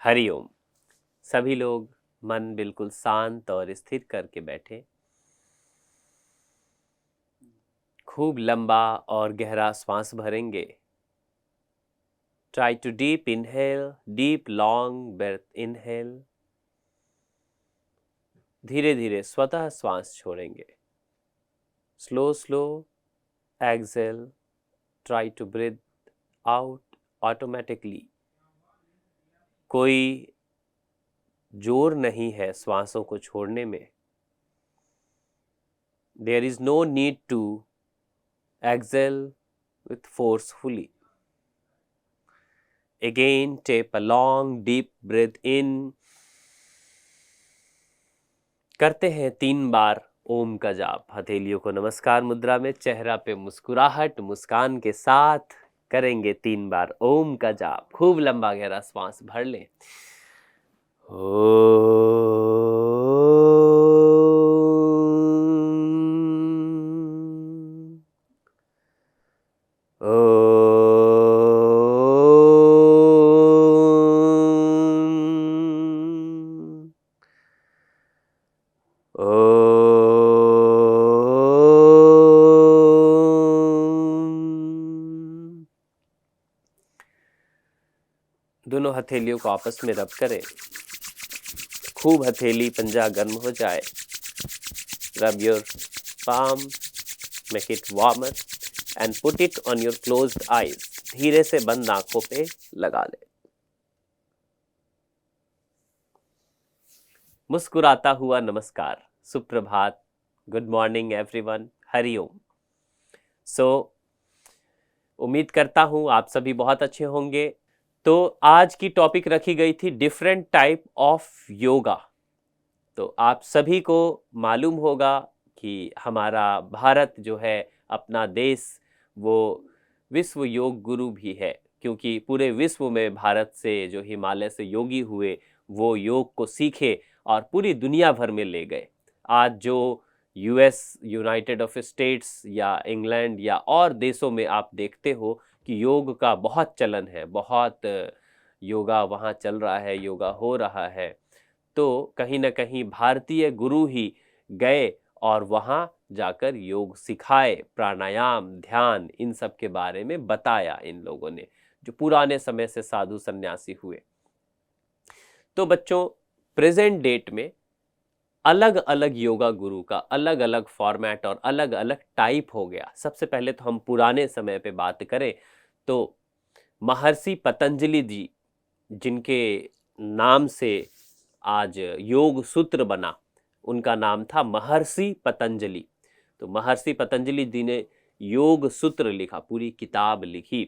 हरिओम। सभी लोग मन बिल्कुल शांत और स्थिर करके बैठे। खूब लंबा और गहरा श्वास भरेंगे। Try to deep inhale, deep long breath inhale. धीरे धीरे स्वतः श्वास छोड़ेंगे। Slow slow exhale. Try to breathe out automatically. कोई जोर नहीं है श्वासों को छोड़ने में। There is no need to exhale with forcefully. Again, take a long deep breath in. करते हैं 3 बार ओम का जाप। हथेलियों को नमस्कार मुद्रा में, चेहरा पे मुस्कुराहट, मुस्कान के साथ करेंगे 3 बार ओम का जाप। खूब लंबा गहरा श्वास भर लें। दोनों हथेलियों को आपस में रब करें। खूब हथेली पंजा गर्म हो जाए। Rub your palm, make it warmer and put it on your closed eyes. धीरे से बंद आंखों पे लगा ले। मुस्कुराता हुआ नमस्कार, सुप्रभात, गुड मॉर्निंग एवरीवन, हरिओम। उम्मीद करता हूं आप सभी बहुत अच्छे होंगे। तो आज की टॉपिक रखी गई थी डिफरेंट टाइप ऑफ योगा। तो आप सभी को मालूम होगा कि हमारा भारत जो है, अपना देश, वो विश्व योग गुरु भी है, क्योंकि पूरे विश्व में भारत से जो हिमालय से योगी हुए वो योग को सीखे और पूरी दुनिया भर में ले गए। आज जो यूएस, यूनाइटेड ऑफ स्टेट्स या इंग्लैंड या और देशों में आप देखते हो कि योग का बहुत चलन है, बहुत योगा वहाँ चल रहा है, योगा हो रहा है। तो कहीं ना कहीं भारतीय गुरु ही गए और वहाँ जाकर योग सिखाए, प्राणायाम, ध्यान, इन सब के बारे में बताया इन लोगों ने, जो पुराने समय से साधु सन्यासी हुए। तो बच्चों, प्रेजेंट डेट में अलग अलग योगा गुरु का अलग अलग फॉर्मेट और अलग अलग टाइप हो गया। सबसे पहले तो हम पुराने समय पे बात करें तो महर्षि पतंजलि जी, जिनके नाम से आज योग सूत्र बना, उनका नाम था महर्षि पतंजलि। तो महर्षि पतंजलि जी ने योग सूत्र लिखा, पूरी किताब लिखी।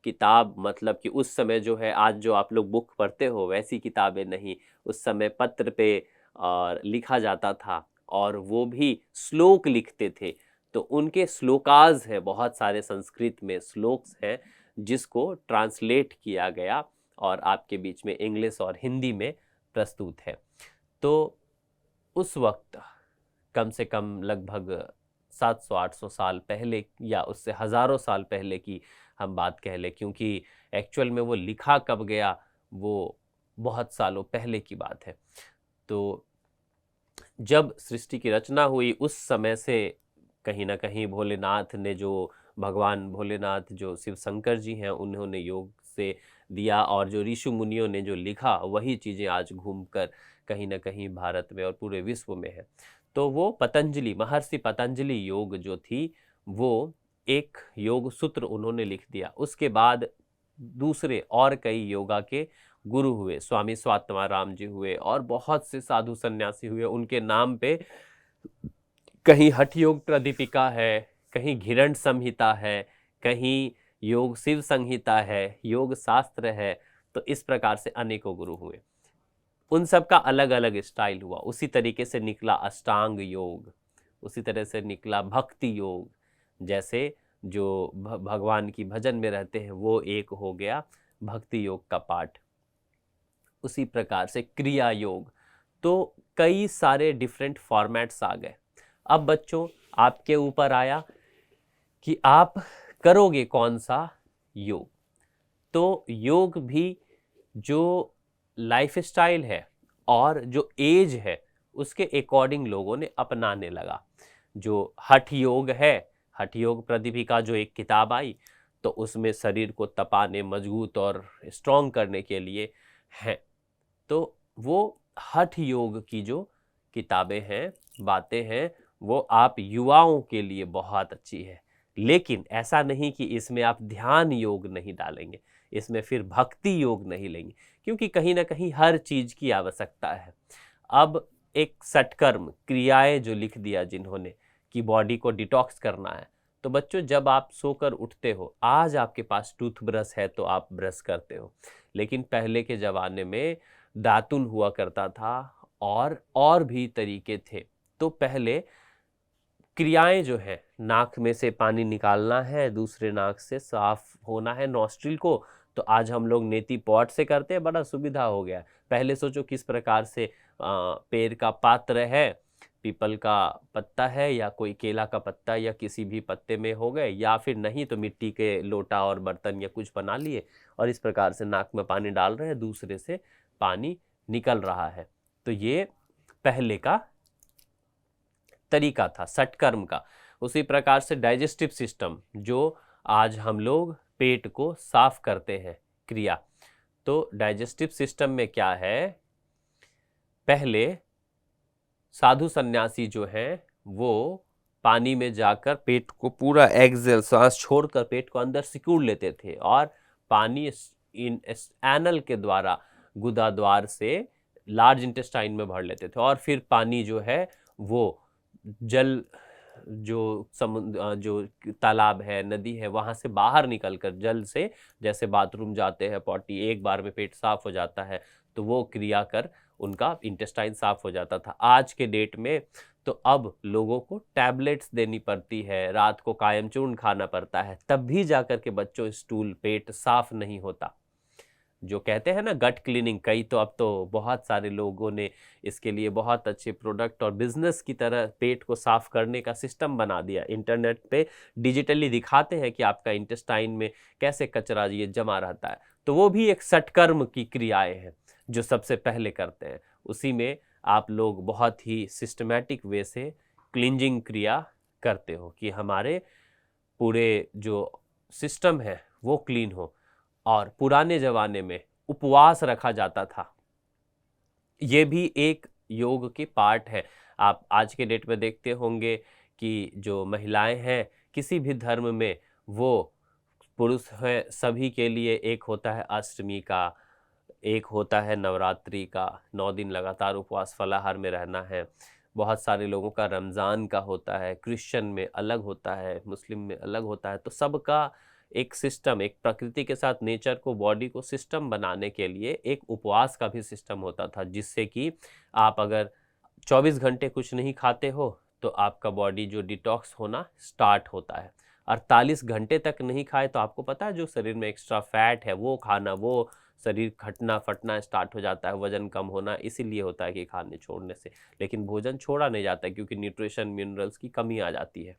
किताब मतलब कि उस समय जो है, आज जो आप लोग बुक पढ़ते हो वैसी किताबें नहीं, उस समय पत्र पे और लिखा जाता था, और वो भी श्लोक लिखते थे। तो उनके श्लोकाज है, बहुत सारे संस्कृत में श्लोक्स हैं जिसको ट्रांसलेट किया गया और आपके बीच में इंग्लिश और हिंदी में प्रस्तुत है। तो उस वक्त कम से कम लगभग 700-800 साल पहले या उससे हजारों साल पहले की हम बात कह लें, क्योंकि एक्चुअल में वो लिखा कब गया वो बहुत सालों पहले की बात है। तो जब सृष्टि की रचना हुई उस समय से कहीं ना कहीं भोलेनाथ ने, जो भगवान भोलेनाथ जो शिव शंकर जी हैं, उन्होंने योग से दिया, और जो ऋषि मुनियों ने जो लिखा वही चीज़ें आज घूमकर कहीं ना कहीं भारत में और पूरे विश्व में है। तो वो पतंजलि, महर्षि पतंजलि योग जो थी, वो एक योग सूत्र उन्होंने लिख दिया। उसके बाद दूसरे और कई योगा के गुरु हुए, स्वामी स्वात्माराम जी हुए और बहुत से साधु सन्यासी हुए। उनके नाम पे कहीं हठ योग प्रदीपिका है, कहीं घिरण संहिता है, कहीं योग शिव संहिता है, योग शास्त्र है। तो इस प्रकार से अनेकों गुरु हुए, उन सब का अलग अलग स्टाइल हुआ। उसी तरीके से निकला अष्टांग योग, उसी तरह से निकला भक्ति योग, जैसे जो भगवान की भजन में रहते हैं वो एक हो गया भक्ति योग का पार्ट। उसी प्रकार से क्रिया योग। तो कई सारे डिफरेंट फॉर्मेट्स आ गए। अब बच्चों, आपके ऊपर आया कि आप करोगे कौन सा योग। तो योग भी जो लाइफस्टाइल है और जो एज है उसके अकॉर्डिंग लोगों ने अपनाने लगा। जो हठ योग है, हठ योग प्रदीपिका जो एक किताब आई, तो उसमें शरीर को तपाने, मजबूत और स्ट्रॉन्ग करने के लिए है। तो वो हठ योग की जो किताबें हैं, बातें हैं, वो आप युवाओं के लिए बहुत अच्छी है। लेकिन ऐसा नहीं कि इसमें आप ध्यान योग नहीं डालेंगे, इसमें फिर भक्ति योग नहीं लेंगे, क्योंकि कहीं ना कहीं हर चीज की आवश्यकता है। अब एक सटकर्म क्रियाएं जो लिख दिया जिन्होंने कि बॉडी को डिटॉक्स करना है, तो बच्चों जब आप सोकर उठते हो, आज आपके पास टूथब्रश है तो आप ब्रश करते हो, लेकिन पहले के जमाने में दातुन हुआ करता था और भी तरीके थे। तो पहले क्रियाएं जो है, नाक में से पानी निकालना है, दूसरे नाक से साफ होना है नॉस्ट्रिल को, तो आज हम लोग नेति पॉट से करते हैं, बड़ा सुविधा हो गया है। पहले सोचो किस प्रकार से पेड़ का पात्र है, पीपल का पत्ता है या कोई केला का पत्ता या किसी भी पत्ते में हो गए, या फिर नहीं तो मिट्टी के लोटा और बर्तन या कुछ बना लिए और इस प्रकार से नाक में पानी डाल रहे हैं, दूसरे से पानी निकल रहा है। तो ये पहले का तरीका था सटकर्म का। उसी प्रकार से डाइजेस्टिव सिस्टम, जो आज हम लोग पेट को साफ करते हैं क्रिया, तो डाइजेस्टिव सिस्टम में क्या है, पहले साधु सन्यासी जो हैं वो पानी में जाकर पेट को पूरा एक्सेल सांस छोड़कर पेट को अंदर सिकुड़ लेते थे और पानी इन एनल के द्वारा गुदा द्वार से लार्ज इंटेस्टाइन में भर लेते थे, और फिर पानी जो है वो जल, जो समुद्र, जो तालाब है, नदी है, वहां से बाहर निकलकर जल से, जैसे बाथरूम जाते हैं पॉटी, एक बार में पेट साफ हो जाता है, तो वो क्रिया कर उनका इंटेस्टाइन साफ हो जाता था। आज के डेट में तो अब लोगों को टैबलेट्स देनी पड़ती है, रात को कायम चूर्ण खाना पड़ता है, तब भी जाकर के बच्चों स्टूल पेट साफ नहीं होता। जो कहते हैं ना गट क्लीनिंग, कई तो अब तो बहुत सारे लोगों ने इसके लिए बहुत अच्छे प्रोडक्ट और बिजनेस की तरह पेट को साफ करने का सिस्टम बना दिया। इंटरनेट पे डिजिटली दिखाते हैं कि आपका इंटेस्टाइन में कैसे कचरा ये जमा रहता है, तो वो भी एक सटकर्म की क्रियाएं हैं जो सबसे पहले करते हैं। उसी में आप लोग बहुत ही सिस्टमैटिक वे से क्लींजिंग क्रिया करते हो कि हमारे पूरे जो सिस्टम है वो क्लीन हो। और पुराने जमाने में उपवास रखा जाता था, ये भी एक योग के पार्ट है। आप आज के डेट में देखते होंगे कि जो महिलाएं हैं किसी भी धर्म में, वो पुरुष है सभी के लिए, एक होता है अष्टमी का, एक होता है नवरात्रि का, 9 दिन लगातार उपवास फलाहार में रहना है। बहुत सारे लोगों का रमज़ान का होता है, क्रिश्चियन में अलग होता है, मुस्लिम में अलग होता है। तो सबका एक सिस्टम, एक प्रकृति के साथ नेचर को, बॉडी को सिस्टम बनाने के लिए एक उपवास का भी सिस्टम होता था, जिससे कि आप अगर 24 घंटे कुछ नहीं खाते हो तो आपका बॉडी जो डिटॉक्स होना स्टार्ट होता है। 48 घंटे तक नहीं खाए तो आपको पता है जो शरीर में एक्स्ट्रा फैट है वो खाना, वो शरीर खटना फटना स्टार्ट हो जाता है, वजन कम होना इसीलिए होता है कि खाने छोड़ने से। लेकिन भोजन छोड़ा नहीं जाता है क्योंकि न्यूट्रिशन मिनरल्स की कमी आ जाती है।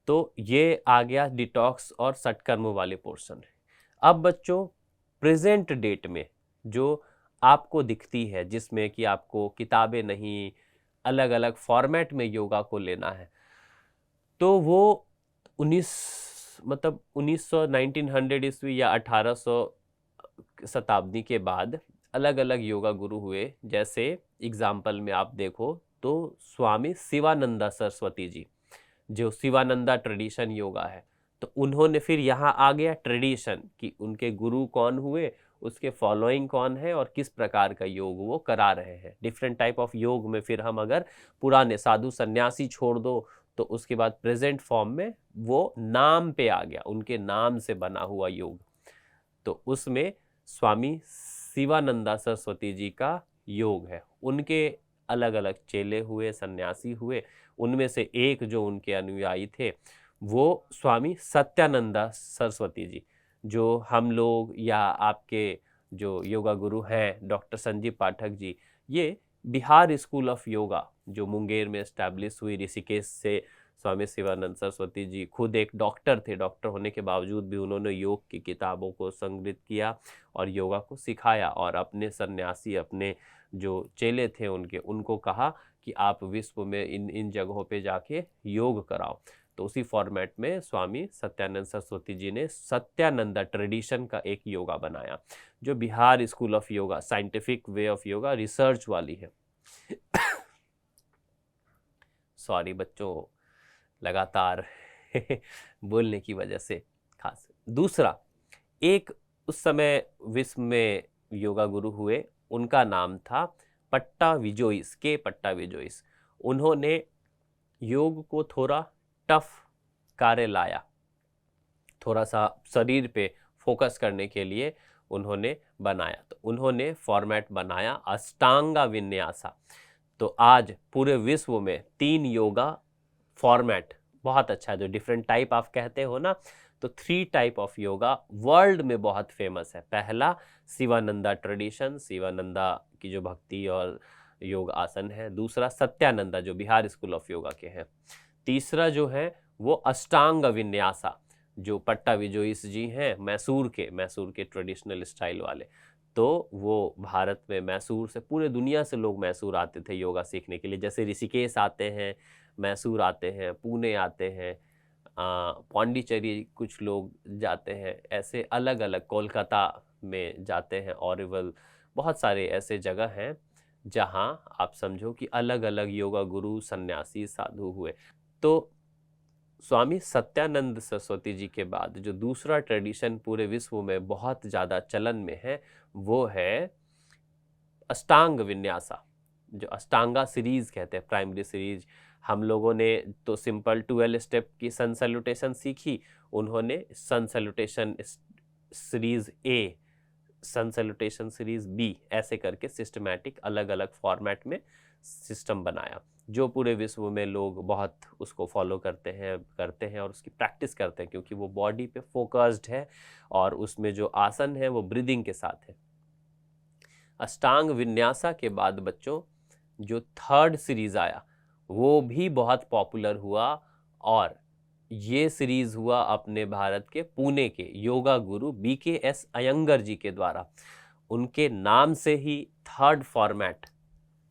तो ये आ गया डिटॉक्स और सटकर्म वाले पोर्शन। अब बच्चों प्रेजेंट डेट में जो आपको दिखती है, जिसमें कि आपको किताबें नहीं, अलग अलग फॉर्मेट में योगा को लेना है, तो वो 1900 ईस्वी या 1800 शताब्दी के बाद अलग अलग योगा गुरु हुए। जैसे एग्जाम्पल में आप देखो तो स्वामी शिवानंदा सरस्वती जी, जो शिवानंदा ट्रेडिशन योगा है, तो उन्होंने फिर यहाँ आ गया ट्रेडिशन कि उनके गुरु कौन हुए, उसके फॉलोइंग कौन है और किस प्रकार का योग वो करा रहे हैं। डिफरेंट टाइप ऑफ योग में फिर हम अगर पुराने साधु सन्यासी छोड़ दो तो उसके बाद प्रेजेंट फॉर्म में वो नाम पे आ गया, उनके नाम से बना हुआ योग। तो उसमें स्वामी शिवानंदा सरस्वती जी का योग है। उनके अलग अलग चेले हुए, सन्यासी हुए, उनमें से एक जो उनके अनुयायी थे वो स्वामी सत्यानंदा सरस्वती जी, जो हम लोग या आपके जो योगा गुरु हैं डॉक्टर संजीव पाठक जी, ये बिहार स्कूल ऑफ योगा जो मुंगेर में एस्टैब्लिश हुई, ऋषिकेश से स्वामी शिवानंद सरस्वती जी खुद एक डॉक्टर थे, डॉक्टर होने के बावजूद भी उन्होंने योग की किताबों को संग्रहित किया और योगा को सिखाया, और अपने सन्यासी, अपने जो चेले थे उनको कहा कि आप विश्व में इन इन जगहों पे जाके योग कराओ। तो उसी फॉर्मेट में स्वामी सत्यानंद सरस्वती जी ने सत्यानंदा ट्रेडिशन का एक योगा बनाया, जो Bihar school of yoga, scientific way of yoga, research वाली है। सॉरी बच्चों, लगातार बोलने की वजह से खास। दूसरा, एक उस समय विश्व में योगा गुरु हुए, उनका नाम था पट्टाविजोइस, के पट्टाविजोइस। उन्होंने योग को थोड़ा टफ कार्य लाया, थोड़ा सा शरीर पे फोकस करने के लिए उन्होंने बनाया। तो उन्होंने फॉर्मेट बनाया अष्टांगा विन्यासा। तो आज पूरे विश्व में 3 योगा फॉर्मेट बहुत अच्छा है, जो डिफरेंट टाइप आप कहते हो ना, तो 3 टाइप ऑफ योगा वर्ल्ड में बहुत फेमस है। पहला शिवानंदा ट्रेडिशन, शिवानंदा की जो भक्ति और योग आसन है। दूसरा सत्यानंदा जो बिहार स्कूल ऑफ योगा के हैं। तीसरा जो है वो अष्टांग विन्यासा, जो पट्टाविजोइस जी हैं, मैसूर के ट्रेडिशनल स्टाइल वाले। तो वो भारत में मैसूर से, पूरे दुनिया से लोग मैसूर आते थे योगा सीखने के लिए। जैसे ऋषिकेश आते हैं, मैसूर आते हैं, पुणे आते हैं, पौंडीचेरी कुछ लोग जाते हैं, ऐसे अलग अलग, कोलकाता में जाते हैं, ऑरिवल, बहुत सारे ऐसे जगह हैं जहां आप समझो कि अलग अलग योगा गुरु, सन्यासी, साधु हुए। तो स्वामी सत्यानंद सरस्वती जी के बाद जो दूसरा ट्रेडिशन पूरे विश्व में बहुत ज़्यादा चलन में है, वो है अष्टांग विन्यासा, जो अष्टांगा सीरीज कहते हैं, प्राइमरी सीरीज। हम लोगों ने तो सिंपल 12 स्टेप की सन सैल्यूटेशन सीखी, उन्होंने sun salutation series A, sun salutation series B, ऐसे करके सिस्टमैटिक अलग अलग फॉर्मेट में सिस्टम बनाया, जो पूरे विश्व में लोग बहुत उसको फॉलो करते हैं और उसकी प्रैक्टिस करते हैं, क्योंकि वो बॉडी पे फोकस्ड है और उसमें जो आसन है वो ब्रीदिंग के साथ है। अष्टांग विन्यासा के बाद बच्चों जो थर्ड सीरीज आया वो भी बहुत पॉपुलर हुआ, और ये सीरीज हुआ अपने भारत के पुणे के योगा गुरु BKS अयंगर जी के द्वारा। उनके नाम से ही थर्ड फॉर्मेट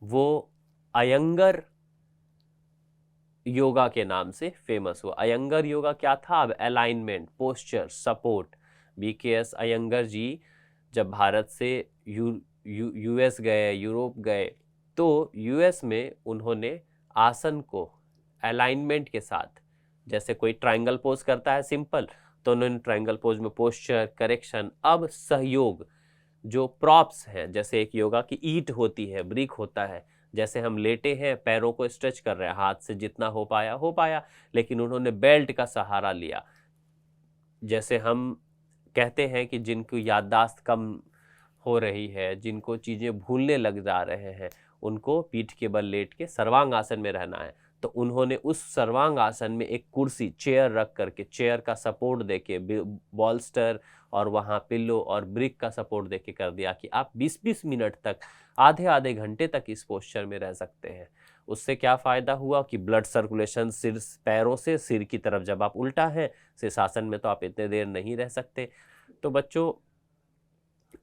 वो अयंगर योगा के नाम से फेमस हुआ। अयंगर योगा क्या था? अब alignment, posture, support. BKS Iyengar ji जब भारत से यूएस गए, यूरोप गए, तो यूएस में उन्होंने आसन को अलाइनमेंट के साथ, जैसे कोई ट्रायंगल पोज करता है सिंपल, तो उन्होंने ट्रायंगल पोज में पोस्चर, करेक्शन, अब सहयोग, जो प्रॉप्स हैं, जैसे एक योगा की ईंट होती है, ब्रिक होता है, जैसे हम लेटे हैं, पैरों को स्ट्रेच कर रहे हैं, हाथ से जितना हो पाया, लेकिन उन्होंने बेल्ट का सहारा लिया। जैसे हम कहते हैं कि जिनको याददाश्त कम हो रही है, जिनको चीज़ें भूलने लग जा रहे हैं, उनको पीठ के बल लेट के सर्वांग आसन में रहना है। तो उन्होंने उस सर्वांग आसन में एक कुर्सी, चेयर रख करके, चेयर का सपोर्ट देके, बॉल्स्टर और वहाँ पिल्लो और ब्रिक का सपोर्ट देके कर दिया कि आप 20-20 मिनट तक, आधे घंटे तक इस पोस्चर में रह सकते हैं। उससे क्या फ़ायदा हुआ कि ब्लड सर्कुलेशन सिर, पैरों से सिर की तरफ, जब आप उल्टा हैं शीर्षासन में तो आप इतने देर नहीं रह सकते। तो बच्चों,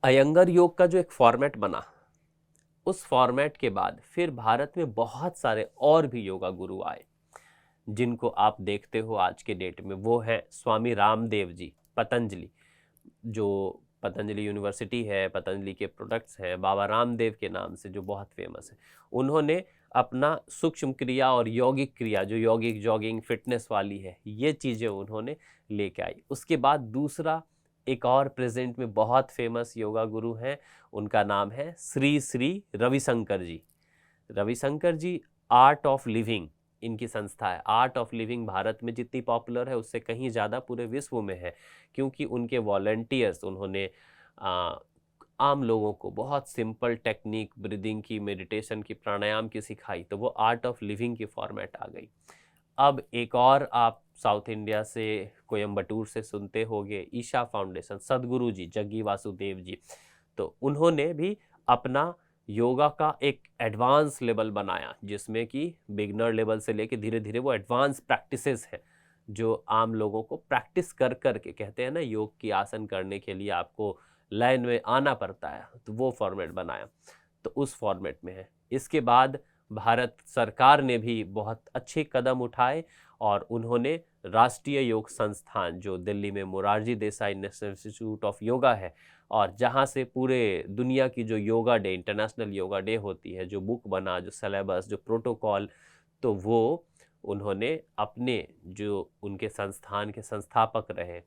अयंगर योग का जो एक फॉर्मेट बना, उस फॉर्मेट के बाद फिर भारत में बहुत सारे और भी योगा गुरु आए, जिनको आप देखते हो आज के डेट में। वो है स्वामी रामदेव जी, पतंजलि, जो पतंजलि यूनिवर्सिटी है, पतंजलि के प्रोडक्ट्स हैं, बाबा रामदेव के नाम से, जो बहुत फेमस है। उन्होंने अपना सूक्ष्म क्रिया और यौगिक क्रिया, जो यौगिक जॉगिंग फिटनेस वाली है, ये चीज़ें उन्होंने लेके आई। उसके बाद दूसरा एक और प्रेजेंट में बहुत फेमस योगा गुरु हैं, उनका नाम है श्री श्री रविशंकर जी। रविशंकर जी आर्ट ऑफ लिविंग इनकी संस्था है। आर्ट ऑफ लिविंग भारत में जितनी पॉपुलर है उससे कहीं ज़्यादा पूरे विश्व में है, क्योंकि उनके वॉलंटियर्स, उन्होंने आम लोगों को बहुत सिंपल टेक्निक, ब्रीदिंग की, मेडिटेशन की, प्राणायाम की सिखाई, तो वो आर्ट ऑफ लिविंग की फॉर्मेट आ गई। अब एक और आप साउथ इंडिया से, कोयम्बटूर से सुनते होंगे, ईशा फाउंडेशन, सदगुरु जी, जग्गी वासुदेव जी, तो उन्होंने भी अपना योगा का एक एडवांस लेवल बनाया, जिसमें कि बिगनर लेवल से लेके धीरे धीरे वो एडवांस प्रैक्टिसेस हैं जो आम लोगों को प्रैक्टिस कर कर के, कहते हैं ना योग की आसन करने के लिए आपको लाइन में आना पड़ता है, तो वो फॉर्मेट बनाया, तो उस फॉर्मेट में है। इसके बाद भारत सरकार ने भी बहुत अच्छे कदम उठाए और उन्होंने राष्ट्रीय योग संस्थान, जो दिल्ली में Morarji Desai national institute of yoga है, और जहाँ से पूरे दुनिया की जो yoga day, international yoga day होती है, जो बुक बना, जो सिलेबस, जो प्रोटोकॉल, तो वो उन्होंने अपने जो उनके संस्थान के संस्थापक रहे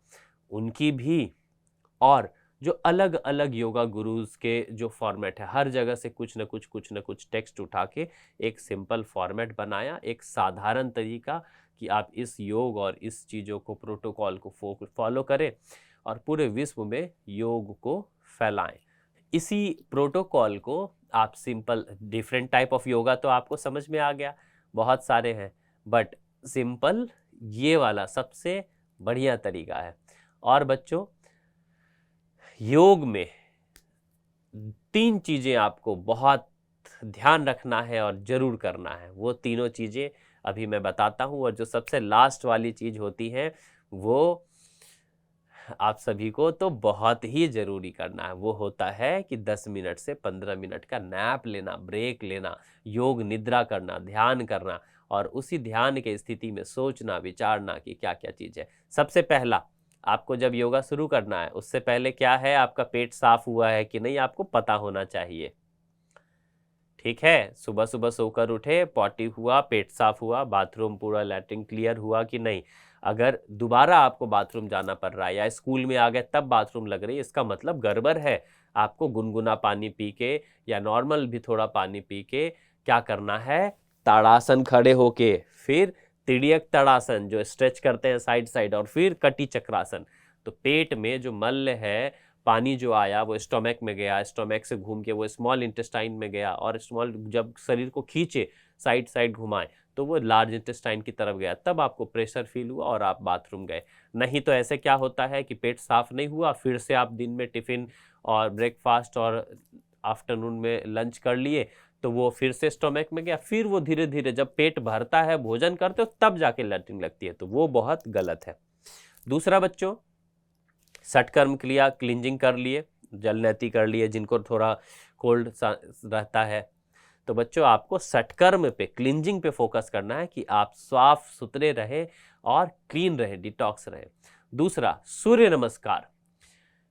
उनकी भी, और जो अलग अलग योगा गुरुज के जो फॉर्मेट है, हर जगह से कुछ न कुछ टेक्स्ट उठा के एक सिंपल फॉर्मेट बनाया, एक साधारण तरीका कि आप इस योग और इस चीज़ों को, प्रोटोकॉल को फॉलो करें और पूरे विश्व में योग को फैलाएं। इसी प्रोटोकॉल को आप simple, different type of yoga तो आपको समझ में आ गया, बहुत सारे हैं, बट सिंपल ये वाला सबसे बढ़िया तरीका है। और बच्चों, योग में 3 चीज़ें आपको बहुत ध्यान रखना है और ज़रूर करना है। वो तीनों चीज़ें अभी मैं बताता हूँ, और जो सबसे लास्ट वाली चीज़ होती है वो आप सभी को तो बहुत ही ज़रूरी करना है। वो होता है कि 10 मिनट से 15 मिनट का नैप लेना, ब्रेक लेना, योग निद्रा करना, ध्यान करना, और उसी ध्यान के स्थिति में सोचना, विचारना कि क्या क्या चीज़ है। सबसे पहला, आपको जब योगा शुरू करना है उससे पहले क्या है, आपका पेट साफ हुआ है कि नहीं, आपको पता होना चाहिए। ठीक है, सुबह सुबह सोकर उठे, पॉटी हुआ, पेट साफ हुआ, बाथरूम पूरा लैट्रिन क्लियर हुआ कि नहीं। अगर दोबारा आपको बाथरूम जाना पड़ रहा है या स्कूल में आ गए तब बाथरूम लग रही है, इसका मतलब गड़बड़ है। आपको गुनगुना पानी पी के या नॉर्मल भी थोड़ा पानी पी के क्या करना है, ताड़ासन खड़े होके, फिर तिर्यक ताड़ासन जो स्ट्रेच करते हैं साइड साइड, और फिर कटी चक्रासन। तो पेट में जो मल है, पानी जो आया वो स्टोमक में गया, स्टोमक से घूम के वो स्मॉल इंटेस्टाइन में गया, और स्मॉल जब शरीर को खींचे साइड साइड घुमाए तो वो लार्ज इंटेस्टाइन की तरफ गया, तब आपको प्रेशर फील हुआ और आप बाथरूम गए। नहीं तो ऐसे क्या होता है कि पेट साफ नहीं हुआ, फिर से आप दिन में टिफिन और ब्रेकफास्ट और आफ्टरनून में लंच कर लिए, तो वो फिर से स्टोमक में गया, फिर वो धीरे धीरे जब पेट भरता है, भोजन करते हो, तब जाके लैट्रिन लगती है, तो वो बहुत गलत है। दूसरा बच्चों, षटकर्म क्रिया, क्लींजिंग कर लिए, जलनेति कर लिए, जिनको थोड़ा कोल्ड रहता है, तो बच्चों आपको षटकर्म पे, क्लींजिंग पे फोकस करना है कि आप साफ सुथरे रहे और क्लीन रहे, डिटॉक्स रहे। दूसरा, सूर्य नमस्कार।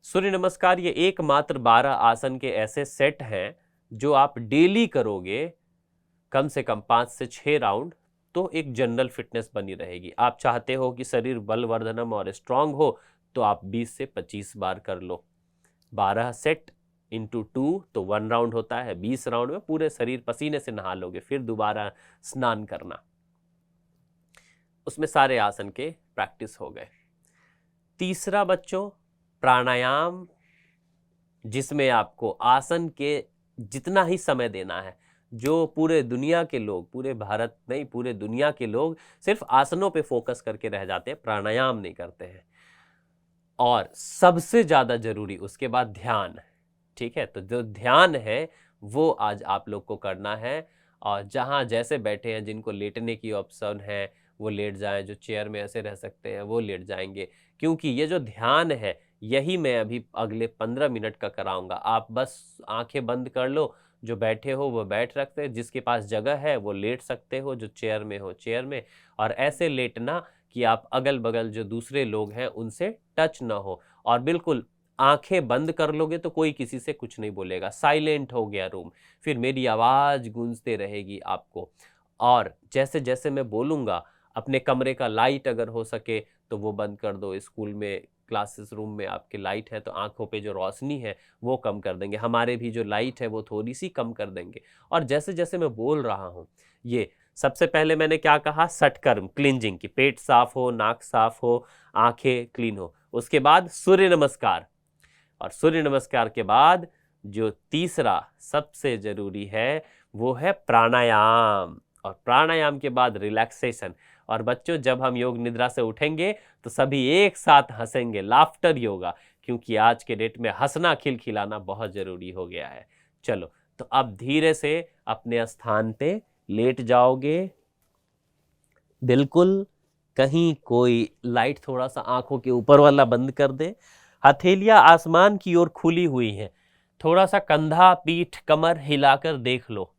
सूर्य नमस्कार ये एकमात्र 12 आसन के ऐसे सेट हैं जो आप डेली करोगे, कम से कम 5 से 6 राउंड, तो एक जनरल फिटनेस बनी रहेगी। आप चाहते हो कि शरीर बलवर्धनम और स्ट्रांग हो, तो आप 20 से 25 बार कर लो। 12 सेट इंटू 2 तो 1 राउंड होता है। 20 राउंड में पूरे शरीर पसीने से नहा लोगे, फिर दोबारा स्नान करना। उसमें सारे आसन के प्रैक्टिस हो गए। तीसरा बच्चों, प्राणायाम, जिसमें आपको आसन के जितना ही समय देना है। जो पूरे दुनिया के लोग, पूरे भारत नहीं पूरे दुनिया के लोग सिर्फ आसनों पे फोकस करके रह जाते हैं, प्राणायाम नहीं करते हैं। और सबसे ज्यादा जरूरी उसके बाद ध्यान। ठीक है, तो जो ध्यान है वो आज आप लोग को करना है, और जहां जैसे बैठे हैं, जिनको लेटने की ऑप्शन है वो लेट जाएं, जो चेयर में ऐसे रह सकते हैं वो लेट जाएंगे, क्योंकि ये जो ध्यान है यही मैं अभी अगले 15 मिनट का कराऊंगा। आप बस आंखें बंद कर लो, जो बैठे हो वो बैठ रखते हैं, जिसके पास जगह है वो लेट सकते हो, जो चेयर में हो चेयर में, और ऐसे लेटना कि आप अगल बगल जो दूसरे लोग हैं उनसे टच ना हो, और बिल्कुल आंखें बंद कर लोगे तो कोई किसी से कुछ नहीं बोलेगा, साइलेंट हो गया रूम, फिर मेरी आवाज गूंजते रहेगी आपको। और जैसे जैसे मैं बोलूंगा, अपने कमरे का लाइट अगर हो सके तो वो बंद कर दो। स्कूल में क्लासेस रूम में आपके लाइट है तो आंखों पे जो रोशनी है वो कम कर देंगे, हमारे भी जो लाइट है वो थोड़ी सी कम कर देंगे। और जैसे जैसे मैं बोल रहा हूँ, ये सबसे पहले मैंने क्या कहा, षटकर्म क्लींजिंग की, पेट साफ हो, नाक साफ हो, आंखें क्लीन हो। उसके बाद सूर्य नमस्कार, और सूर्य नमस्कार के बाद जो तीसरा सबसे जरूरी है वो है प्राणायाम, और प्राणायाम के बाद रिलैक्सेशन। और बच्चों, जब हम योग निद्रा से उठेंगे तो सभी एक साथ हंसेंगे, लाफ्टर योगा, क्योंकि आज के डेट में हंसना, खिलखिलाना बहुत जरूरी हो गया है। चलो, तो आप धीरे से अपने स्थान पे लेट जाओगे। बिल्कुल, कहीं कोई लाइट थोड़ा सा आंखों के ऊपर वाला बंद कर दे। हथेलियां आसमान की ओर खुली हुई हैं। थोड़ा सा कंधा, पीठ, कमर हिलाकर देख लो।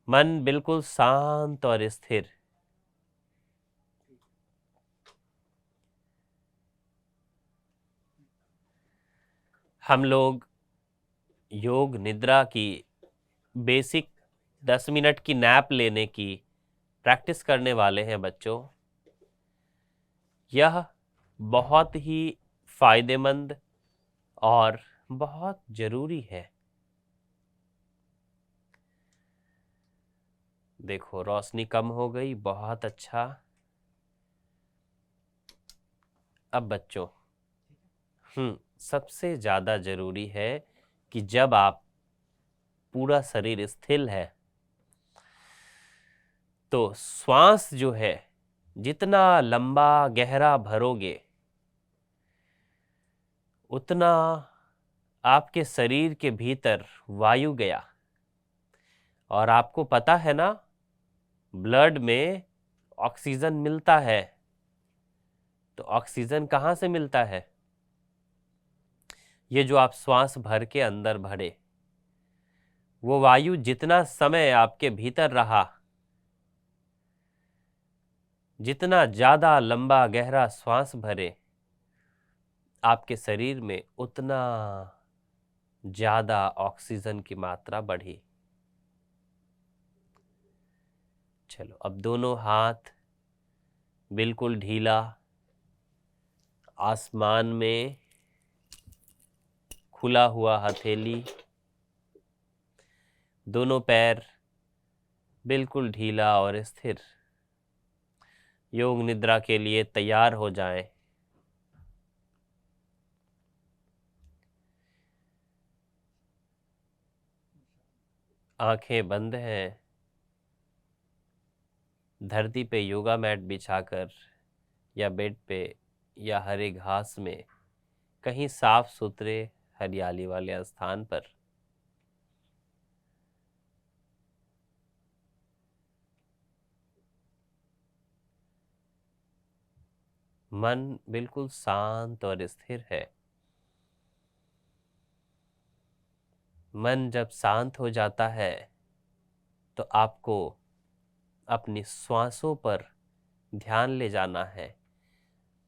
मन बिल्कुल शांत और स्थिर। हम लोग योग निद्रा की बेसिक 10 मिनट की नैप लेने की प्रैक्टिस करने वाले हैं बच्चों। यह बहुत ही फायदेमंद और बहुत जरूरी है। देखो रोशनी कम हो गई, बहुत अच्छा। अब बच्चों सबसे ज्यादा जरूरी है कि जब आप पूरा शरीर स्थिर है तो श्वास जो है जितना लंबा गहरा भरोगे उतना आपके शरीर के भीतर वायु गया। और आपको पता है ना, ब्लड में ऑक्सीजन मिलता है। तो ऑक्सीजन कहाँ से मिलता है? ये जो आप श्वास भर के अंदर भरे, वो वायु जितना समय आपके भीतर रहा, जितना ज्यादा लंबा गहरा श्वास भरे, आपके शरीर में उतना ज्यादा ऑक्सीजन की मात्रा बढ़ी। चलो अब दोनों हाथ बिल्कुल ढीला, आसमान में खुला हुआ हथेली, दोनों पैर बिल्कुल ढीला और स्थिर, योग निद्रा के लिए तैयार हो जाएं। आंखें बंद हैं। धरती पे योगा मैट बिछाकर या बेड पे या हरे घास में कहीं साफ सुथरे हरियाली वाले स्थान पर मन बिल्कुल शांत और स्थिर है। मन जब शांत हो जाता है तो आपको अपनी श्वासों पर ध्यान ले जाना है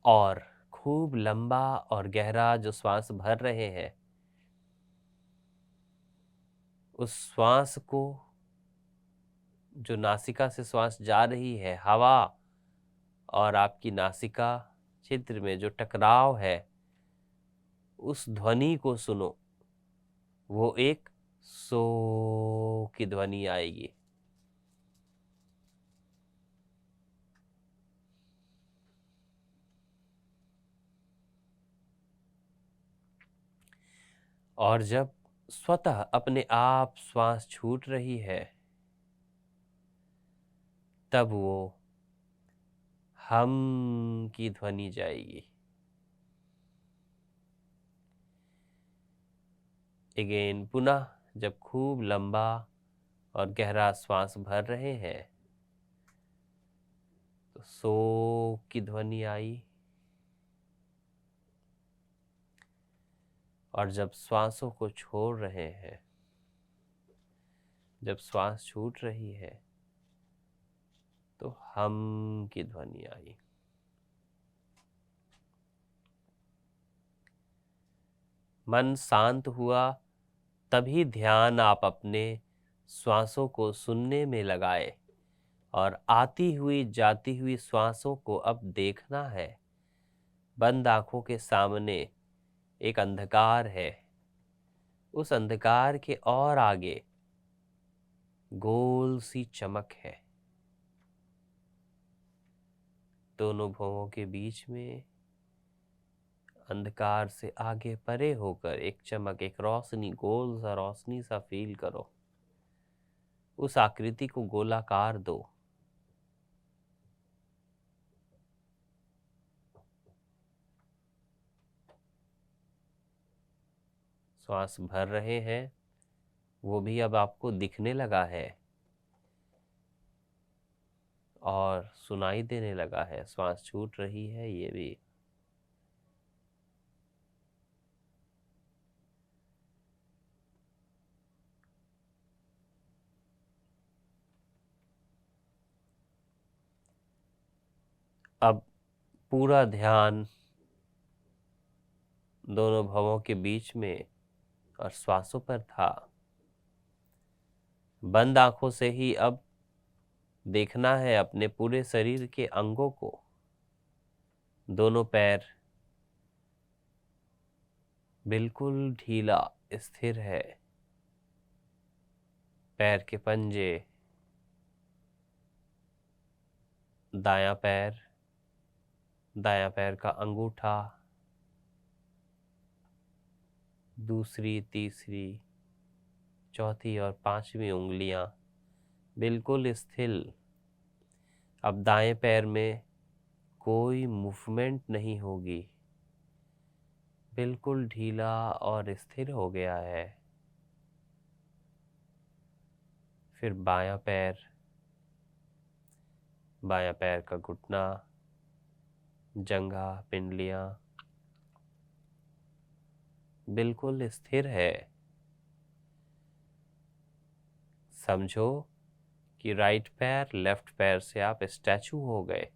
और खूब लंबा और गहरा जो श्वास भर रहे हैं उस श्वास को, जो नासिका से श्वास जा रही है, हवा और आपकी नासिका छिद्र में जो टकराव है, उस ध्वनि को सुनो। वो एक सो की ध्वनि आएगी। और जब स्वतः अपने आप श्वास छूट रही है तब वो हम की ध्वनि जाएगी। अगेन पुनः जब खूब लंबा और गहरा श्वास भर रहे हैं तो सो की ध्वनि आई। और जब श्वासों को छोड़ रहे हैं, जब श्वास छूट रही है तो हम की ध्वनि आई। मन शांत हुआ तभी ध्यान आप अपने श्वासों को सुनने में लगाए और आती हुई जाती हुई श्वासों को अब देखना है। बंद आंखों के सामने एक अंधकार है, उस अंधकार के और आगे गोल सी चमक है। दोनों भौहों के बीच में अंधकार से आगे परे होकर एक चमक, एक रोशनी, गोल सा रोशनी सा फील करो। उस आकृति को गोलाकार दो। श्वास भर रहे हैं वो भी अब आपको दिखने लगा है और सुनाई देने लगा है। श्वास छूट रही है ये भी। अब पूरा ध्यान दोनों भवों के बीच में और श्वासों पर था। बंद आंखों से ही अब देखना है अपने पूरे शरीर के अंगों को। दोनों पैर बिल्कुल ढीला स्थिर है। पैर के पंजे, दायां पैर का अंगूठा, दूसरी, तीसरी, चौथी और पांचवी उंगलियां बिल्कुल स्थिर। अब दाएं पैर में कोई मूवमेंट नहीं होगी, बिल्कुल ढीला और स्थिर हो गया है। फिर बायां पैर का घुटना, जंघा, पिंडलियां बिल्कुल स्थिर है। समझो कि राइट पैर लेफ्ट पैर से आप स्टैचू हो गए।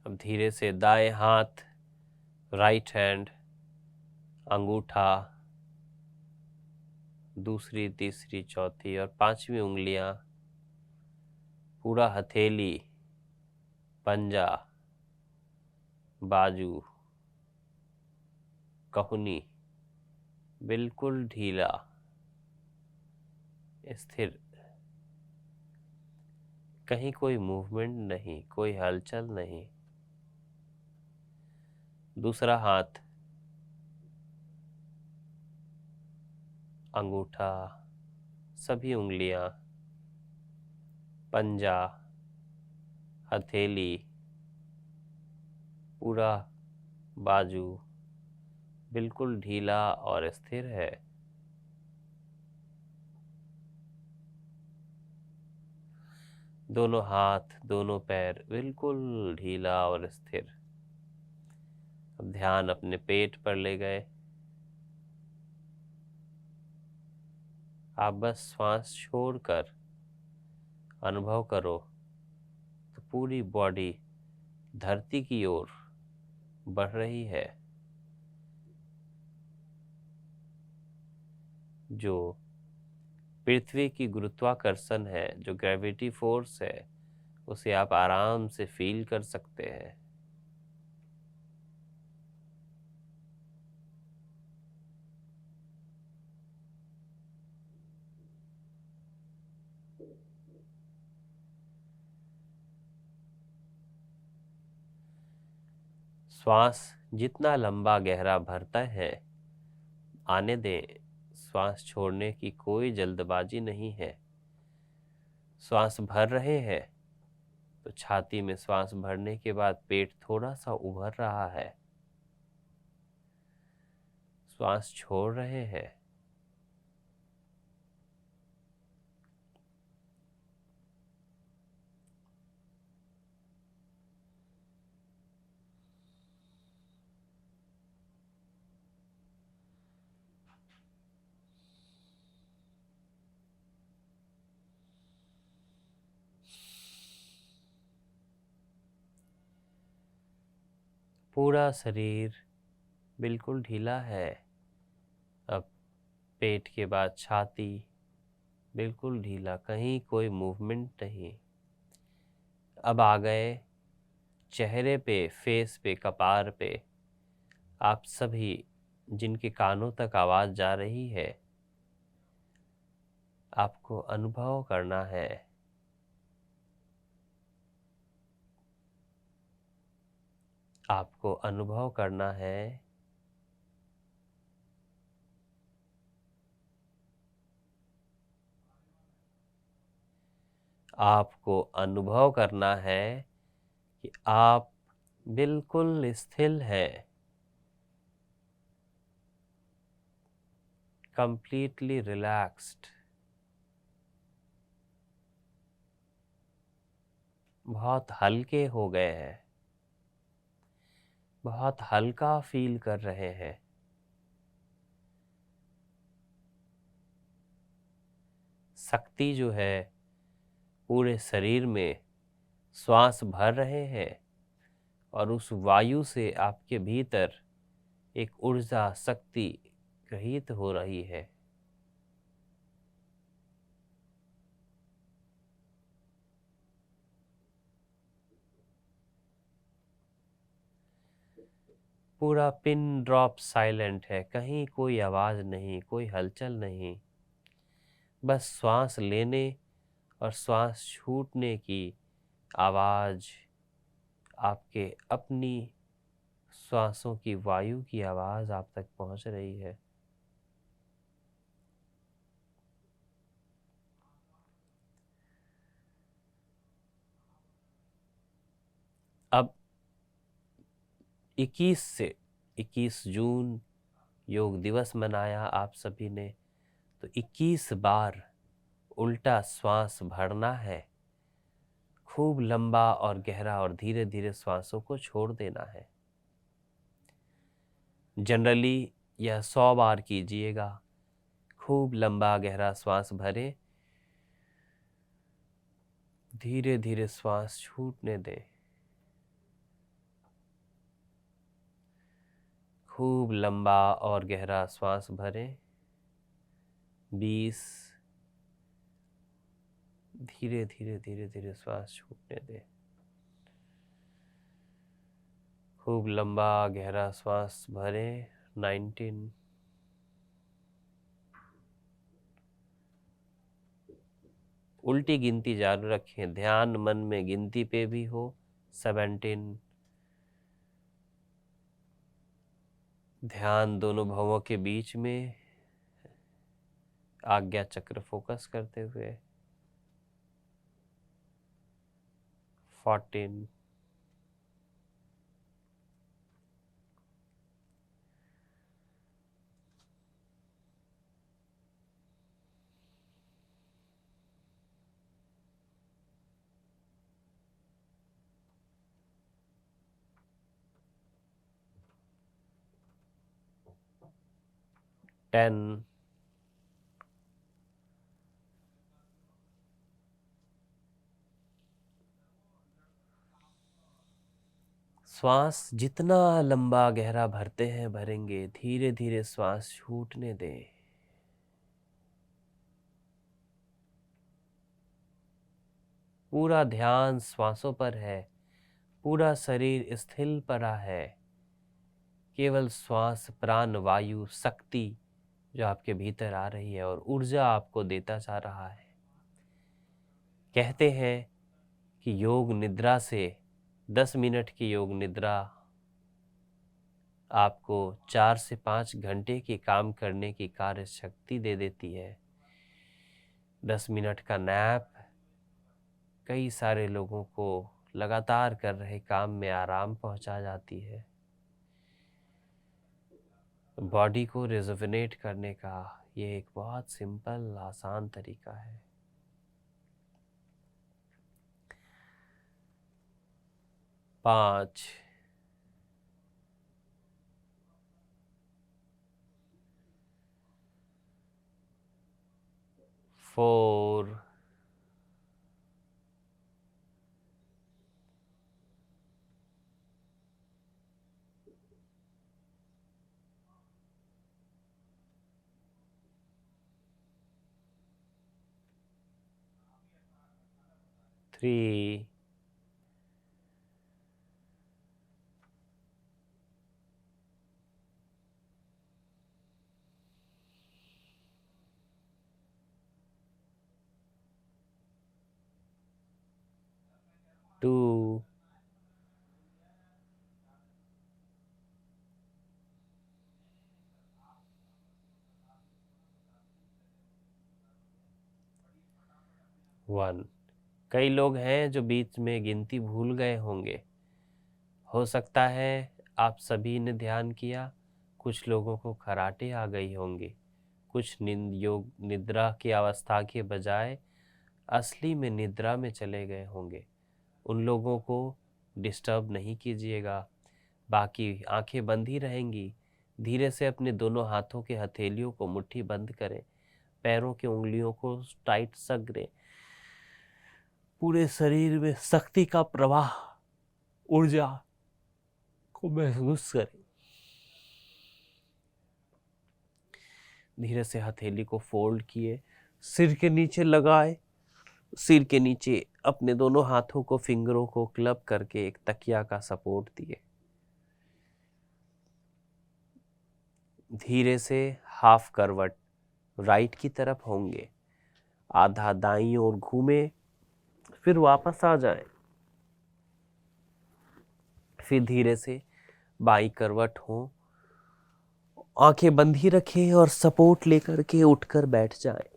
अब धीरे से दाएं हाथ, राइट हैंड, अंगूठा, दूसरी, तीसरी, चौथी और पांचवी उंगलियां, पूरा हथेली, पंजा, बाजू, कहुनी बिल्कुल ढीला स्थिर। कहीं कोई मूवमेंट नहीं, कोई हलचल नहीं। दूसरा हाथ, अंगूठा, सभी उंगलियां, पंजा, हथेली, पूरा बाजू बिल्कुल ढीला और स्थिर है। दोनों हाथ, दोनों पैर बिल्कुल ढीला और स्थिर। अब ध्यान अपने पेट पर ले गए। आप बस श्वास छोड़कर अनुभव करो तो पूरी बॉडी धरती की ओर बढ़ रही है। जो पृथ्वी की गुरुत्वाकर्षण है, जो ग्रेविटी फोर्स है, उसे आप आराम से फील कर सकते हैं। श्वास जितना लंबा गहरा भरता है, आने दें। श्वास छोड़ने की कोई जल्दबाजी नहीं है। श्वास भर रहे हैं तो छाती में श्वास भरने के बाद पेट थोड़ा सा उभर रहा है। श्वास छोड़ रहे हैं पूरा शरीर बिल्कुल ढीला है। अब पेट के बाद छाती बिल्कुल ढीला, कहीं कोई मूवमेंट नहीं। अब आ गए चेहरे पे, फेस पे, कपार पे। आप सभी जिनके कानों तक आवाज जा रही है, आपको अनुभव करना है। आपको अनुभव करना है आपको अनुभव करना है कि आप बिल्कुल स्थिर है, कंप्लीटली रिलैक्स्ड, बहुत हल्के हो गए हैं, बहुत हल्का फील कर रहे हैं। शक्ति जो है पूरे शरीर में श्वास भर रहे हैं और उस वायु से आपके भीतर एक ऊर्जा शक्ति ग्रहित हो रही है। पूरा पिन ड्रॉप साइलेंट है, कहीं कोई आवाज नहीं, कोई हलचल नहीं, बस श्वास लेने और श्वास छूटने की आवाज, आपके अपनी श्वासों की वायु की आवाज आप तक पहुंच रही है। अब 21 जून योग दिवस मनाया आप सभी ने, तो 21 बार उल्टा श्वास भरना है, खूब लंबा और गहरा, और धीरे धीरे श्वासों को छोड़ देना है। जनरली यह 100 बार कीजिएगा। खूब लंबा गहरा श्वास भरें, धीरे धीरे श्वास छूटने दें। खूब लंबा और गहरा श्वास भरें, 20, धीरे धीरे धीरे धीरे श्वास छूटने दें। खूब लंबा गहरा श्वास भरें, 19, उल्टी गिनती जारी रखें, ध्यान मन में गिनती पे भी हो, 17, ध्यान दोनों भवों के बीच में आज्ञा चक्र फोकस करते हुए, 14, टेन, श्वास जितना लंबा गहरा भरते हैं भरेंगे, धीरे धीरे श्वास छूटने दें। पूरा ध्यान श्वासों पर है, पूरा शरीर स्थिर पड़ा है, केवल श्वास प्राण वायु शक्ति जो आपके भीतर आ रही है और ऊर्जा आपको देता जा रहा है। कहते हैं कि योग निद्रा से 10 मिनट की योग निद्रा आपको 4 से 5 घंटे के काम करने की कार्य शक्ति दे देती है। 10 मिनट का नैप कई सारे लोगों को लगातार कर रहे काम में आराम पहुंचा जाती है। बॉडी को रिजुविनेट करने का ये एक बहुत सिंपल आसान तरीका है। 5, 4, 3, 2, 1। कई लोग हैं जो बीच में गिनती भूल गए होंगे। हो सकता है आप सभी ने ध्यान किया, कुछ लोगों को खराटे आ गई होंगे, कुछ योग निद्रा की अवस्था के बजाय असली में निद्रा में चले गए होंगे। उन लोगों को डिस्टर्ब नहीं कीजिएगा, बाकी आंखें बंद ही रहेंगी। धीरे से अपने दोनों हाथों के हथेलियों को मुट्ठी बंद करें, पैरों की उंगलियों को टाइट सगरें, पूरे शरीर में शक्ति का प्रवाह, ऊर्जा को महसूस करें। धीरे से हथेली को फोल्ड किए, सिर के नीचे लगाए, सिर के नीचे अपने दोनों हाथों को, फिंगरों को क्लब करके एक तकिया का सपोर्ट दिए। धीरे से हाफ करवट राइट की तरफ होंगे, आधा दाईं ओर घूमे, फिर वापस आ जाएं। फिर धीरे से बाईं करवट हो, आंखें बंद ही रखें और सपोर्ट लेकर के उठकर बैठ जाएं।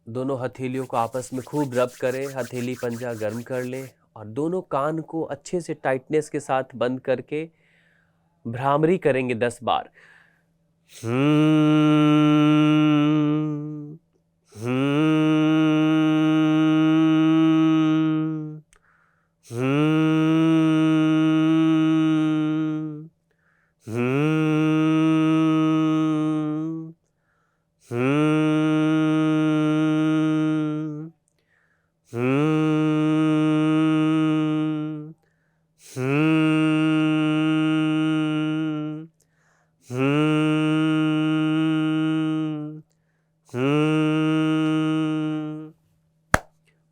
दोनों हथेलियों को आपस में खूब रब करें, हथेली पंजा गर्म कर लें और दोनों कान को अच्छे से टाइटनेस के साथ बंद करके भ्रामरी करेंगे 10 बार।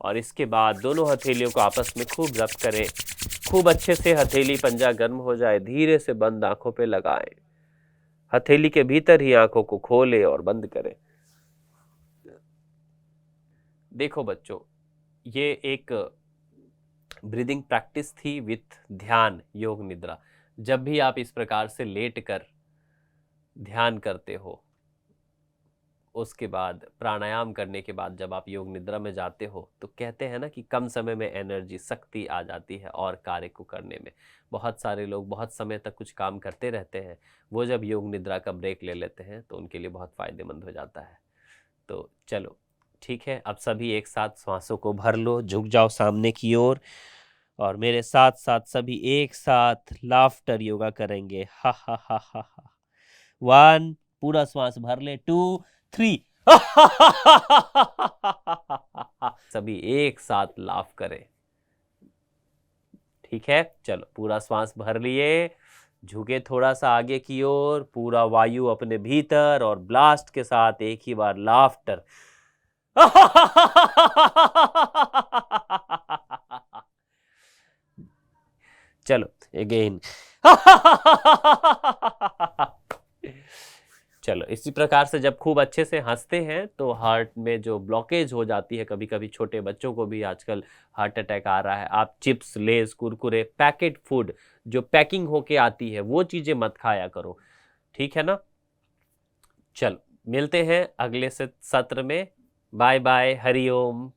और इसके बाद दोनों हथेलियों को आपस में खूब रब करें, खूब अच्छे से हथेली पंजा गर्म हो जाए, धीरे से बंद आंखों पे लगाएं। हथेली के भीतर ही आंखों को खोलें और बंद करें। देखो बच्चों, ये एक ब्रीदिंग प्रैक्टिस थी विथ ध्यान योग निद्रा। जब भी आप इस प्रकार से लेट कर ध्यान करते हो, उसके बाद प्राणायाम करने के बाद जब आप योग निद्रा में जाते हो, तो कहते हैं ना कि कम समय में एनर्जी, शक्ति आ जाती है और कार्य को करने में। बहुत सारे लोग बहुत समय तक कुछ काम करते रहते हैं, वो जब योग निद्रा का ब्रेक ले लेते हैं तो उनके लिए बहुत फायदेमंद हो जाता है। तो चलो ठीक है, अब सभी एक साथ सांसों को भर लो, झुक जाओ सामने की ओर और मेरे साथ साथ सभी एक साथ लाफ्टर योगा करेंगे। हा हा हा हा हा। 1, पूरा श्वास भर ले। 2, 3। सभी एक साथ लाफ करें। ठीक है, चलो पूरा श्वास भर लिए, झुके थोड़ा सा आगे की ओर, पूरा वायु अपने भीतर और ब्लास्ट के साथ एक ही बार लाफ्टर। चलो अगेन। चलो इसी प्रकार से जब खूब अच्छे से हंसते हैं तो हार्ट में जो ब्लॉकेज हो जाती है, कभी कभी छोटे बच्चों को भी आजकल हार्ट अटैक आ रहा है। आप चिप्स, लेज, कुरकुरे, पैकेट फूड जो पैकिंग होके आती है वो चीजें मत खाया करो, ठीक है ना। चलो मिलते हैं अगले सत्र में। Bye bye, Hariom.